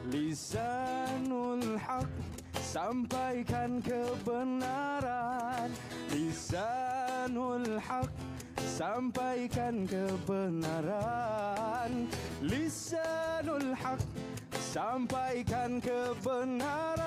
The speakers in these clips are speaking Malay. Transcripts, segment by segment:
Lisanul Haq, sampaikan kebenaran. Lisanul Haq, sampaikan kebenaran. Lisanul Haq, sampaikan kebenaran.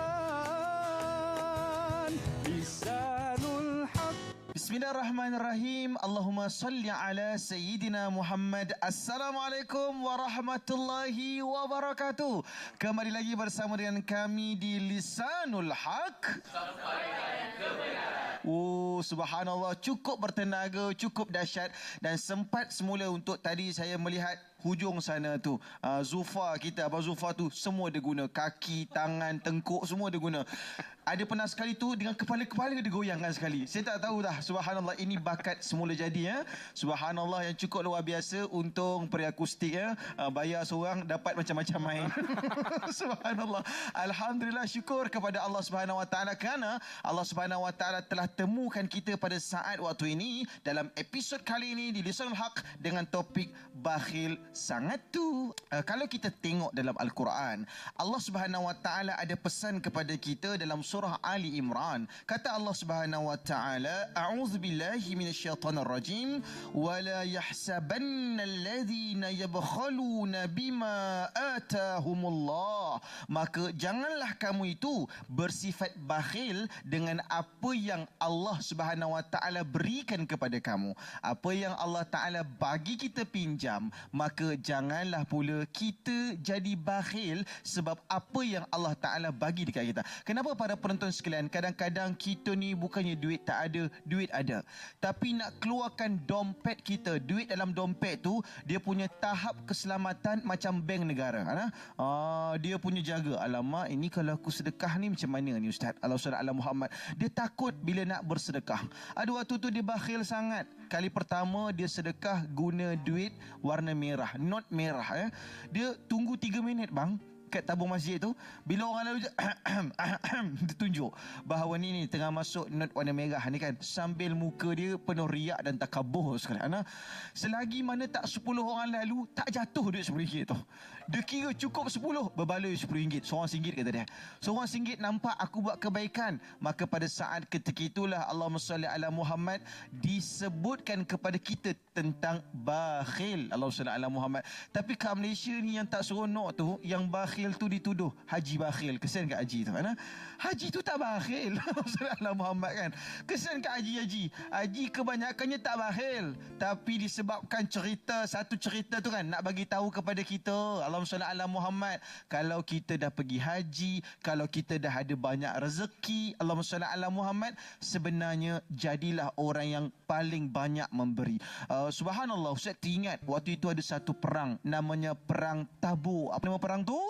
Lisanul Haq. Bismillahirrahmanirrahim. Allahumma salli ala Sayyidina Muhammad. Assalamualaikum warahmatullahi wabarakatuh. Kembali lagi bersama dengan kami di Lisanul Haq. Subhanallah, cukup bertenaga, cukup dahsyat. Dan sempat semula untuk tadi saya melihat hujung sana tu, Zulfa kita, Abang Zulfa tu, semua dia guna. Kaki, tangan, tengkuk, semua dia guna. Ada pernah sekali tu dengan kepala-kepala dia goyangkan sekali. Saya tak tahu dah. Subhanallah, ini bakat semula jadi ya. Subhanallah, yang cukup luar biasa. Untung periakustik ya. Bayar seorang dapat macam-macam main. Subhanallah. Alhamdulillah, syukur kepada Allah Subhanahu Wa Taala kerana Allah Subhanahu Wa Taala telah temukan kita pada saat waktu ini dalam episod kali ini di Lisanul Haq dengan topik bakhil sangat tu. Kalau kita tengok dalam Al-Quran, Allah Subhanahu Wa Taala ada pesan kepada kita dalam surah Ali Imran. Kata Allah Subhanahu Wa Taala, a'udzubillahi minasyaitonir rajim, wala yahsabanna alladhina yabkhaluna bima atahumullah. Maka janganlah kamu itu bersifat bakhil dengan apa yang Allah Subhanahu Wa Taala berikan kepada kamu. Apa yang Allah Taala bagi kita pinjam, maka janganlah pula kita jadi bakhil sebab apa yang Allah Ta'ala bagi dekat kita. Kenapa para penonton sekalian, kadang-kadang kita ni bukannya duit tak ada, duit ada, tapi nak keluarkan dompet kita, duit dalam dompet tu dia punya tahap keselamatan macam bank negara. Dia punya jaga, alamak ini kalau aku sedekah ni macam mana ni Ustaz, Allah Muhammad. Dia takut bila nak bersedekah. Ada waktu tu dia bakhil sangat. Kali pertama dia sedekah guna duit warna merah, not merah ya. Dia tunggu 3 minit bang kat tabung masjid tu. Bila orang lalu dia tunjuk bahawa ni tengah masuk not warna merah ni kan, sambil muka dia penuh riak dan takabur sekali. Selagi mana tak 10 orang lalu, tak jatuh duit RM10 tu. Dia kira cukup 10, berbaloi RM10. Seorang RM1 kata dia. Seorang RM1 nampak aku buat kebaikan. Maka pada saat ketika itulah Allahumma salli ala Muhammad disebutkan kepada kita tentang bakhil. Allahumma salli ala Muhammad. Tapi kat Malaysia ni yang tak seronok tu, yang bakhil tu dituduh haji bakhil. Kesian kat haji tu kan. Haji tu tak bakhil. Allahumma Muhammad kan. Kesian kat haji. Haji kebanyakannya tak bakhil, tapi disebabkan satu cerita tu kan nak bagi tahu kepada kita, Allahumma Muhammad, kalau kita dah pergi haji, kalau kita dah ada banyak rezeki, Allahumma Muhammad, sebenarnya jadilah orang yang paling banyak memberi. Subhanallah, saya teringat waktu itu ada satu perang namanya perang Tabuk. Apa nama perang tu?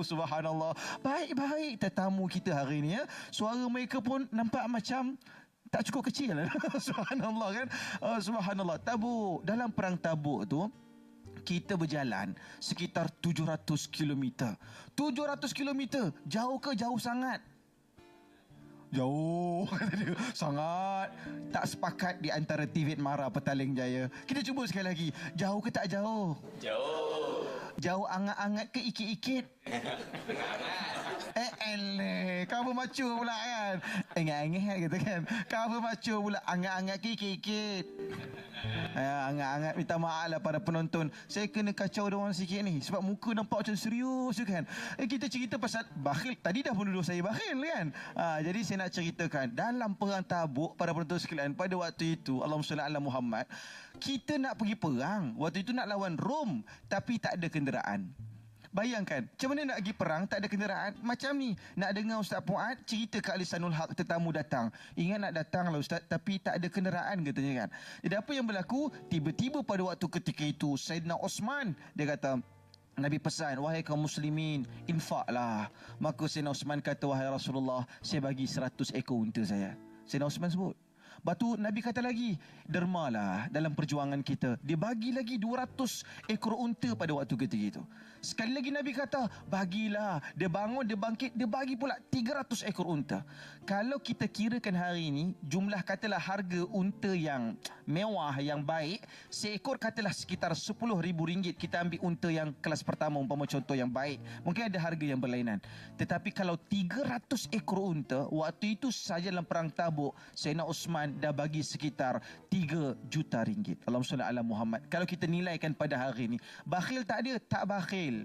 Subhanallah. Baik-baik tetamu kita hari ni ya. Suara mereka pun nampak macam tak cukup kecil. Subhanallah kan. Subhanallah. Tabuk. Dalam perang Tabuk tu kita berjalan sekitar 700 km. 700 km. Jauh ke? Jauh sangat. Jauh sangat. Tak sepakat di antara Tivit Mara Petaling Jaya. Kita cuba sekali lagi. Jauh ke tak jauh? Jauh. Jauh angat-angat ke ikit-ikit? Cover macu pula kan. Angat-angat gitu kan. Cover macu pula. Angat-angat ke ikit-ikit? Angat-angat. Minta maaf lah para penonton, saya kena kacau diorang sikit ni sebab muka nampak macam serius kan. Kita cerita pasal bakhil. Tadi dah menuduh saya bakhil kan. Jadi saya nak ceritakan dalam perang Tabuk, para penonton sekalian, pada waktu itu Allahumma salli ala Muhammad, kita nak pergi perang. Waktu itu nak lawan Rom, tapi tak ada kenderaan. Bayangkan, macam mana nak pergi perang tak ada kenderaan? Macam ni, nak dengar Ustaz Puad cerita kat Lisanul Haq, tetamu datang. Ingat nak datang lah Ustaz, tapi tak ada kenderaan katanya kan. Jadi apa yang berlaku? Tiba-tiba pada waktu ketika itu Sayyidina Osman, dia kata, Nabi pesan, wahai kaum muslimin, infaklah. Maka Sayyidina Osman kata, wahai Rasulullah, saya bagi 100 ekor unta saya. Sayyidina Osman sebut. Batu Nabi kata lagi, dermalah dalam perjuangan kita. Dia bagi lagi 200 ekor unta pada waktu ketika itu. Sekali lagi Nabi kata, bagilah. Dia bangun, dia bangkit, dia bagi pula 300 ekor unta. Kalau kita kirakan hari ini, jumlah katalah harga unta yang mewah, yang baik, seekor katalah sekitar RM10,000. Kita ambil unta yang kelas pertama, umpama contoh yang baik. Mungkin ada harga yang berlainan. Tetapi kalau 300 ekor unta, waktu itu saja dalam perang Tabuk, Sayyidina Osman dah bagi sekitar 3 juta ringgit. Allahumma salli ala Muhammad. Kalau kita nilaikan pada hari ini, bakhil tak ada? Tak bakhil.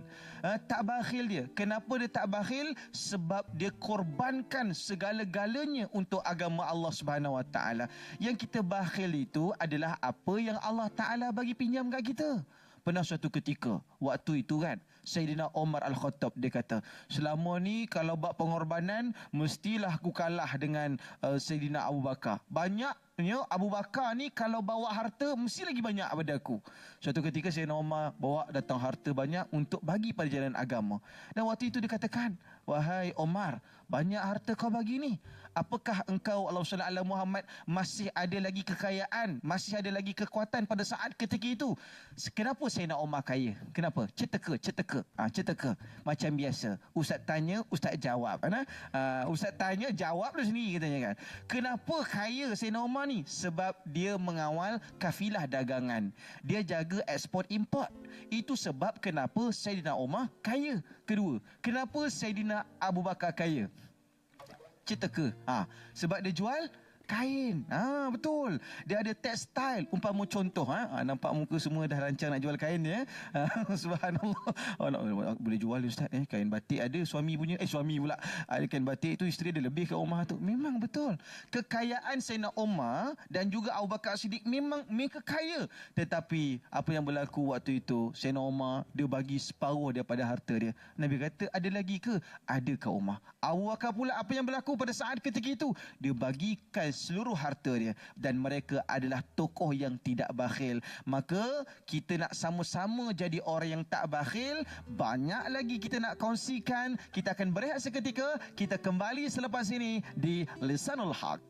Tak bakhil dia. Kenapa dia tak bakhil? Sebab dia korbankan segala-galanya untuk agama Allah Subhanahu Wa Taala. Yang kita bakhil itu adalah apa yang Allah Taala bagi pinjam kat kita. Pernah suatu ketika, waktu itu kan, Sayyidina Umar Al-Khattab dia kata, selama ni kalau buat pengorbanan, mestilah aku kalah dengan Sayyidina Abu Bakar. Banyaknya Abu Bakar ni kalau bawa harta, mesti lagi banyak daripada aku. Suatu ketika Sayyidina Umar bawa datang harta banyak untuk bagi pada jalan agama. Dan waktu itu dia katakan, wahai Umar, banyak harta kau bagi ni. Apakah engkau, Allahumma salli ala Muhammad, masih ada lagi kekayaan, masih ada lagi kekuatan pada saat ketika itu? Kenapa Sayyidina Umar kaya? Kenapa? Ceteka. Macam biasa. Ustaz tanya, ustaz jawab. Ustaz tanya, jawab dah sendiri katanya kan. Kenapa kaya Sayyidina Umar ni? Sebab dia mengawal kafilah dagangan. Dia jaga ekspor import. Itu sebab kenapa Sayyidina Umar kaya. Kedua, kenapa Sayyidina Abu Bakar kaya? Ceteka. Sebab dia jual kain. Betul. Dia ada tekstil. Umpama contoh, nampak muka semua dah rancang nak jual kain ya. Subhanallah. Boleh jual ustaz kain batik ada suami punya. Suami pula. Ada kain batik itu isteri dia lebih kat rumah tu. Memang betul. Kekayaan Sayyidina Umar dan juga Abu Bakar Siddiq memang mereka kaya. Tetapi apa yang berlaku waktu itu, Sayyidina Umar dia bagi separuh daripada harta dia. Nabi kata, ada lagi ke? Ada kat Umar. Abu Bakar pula apa yang berlaku pada saat ketika itu? Dia bagikan seluruh harta dia, dan mereka adalah tokoh yang tidak bakhil. Maka kita nak sama-sama jadi orang yang tak bakhil. Banyak lagi kita nak kongsikan. Kita akan berehat seketika. Kita kembali selepas ini di Lisanul Haq.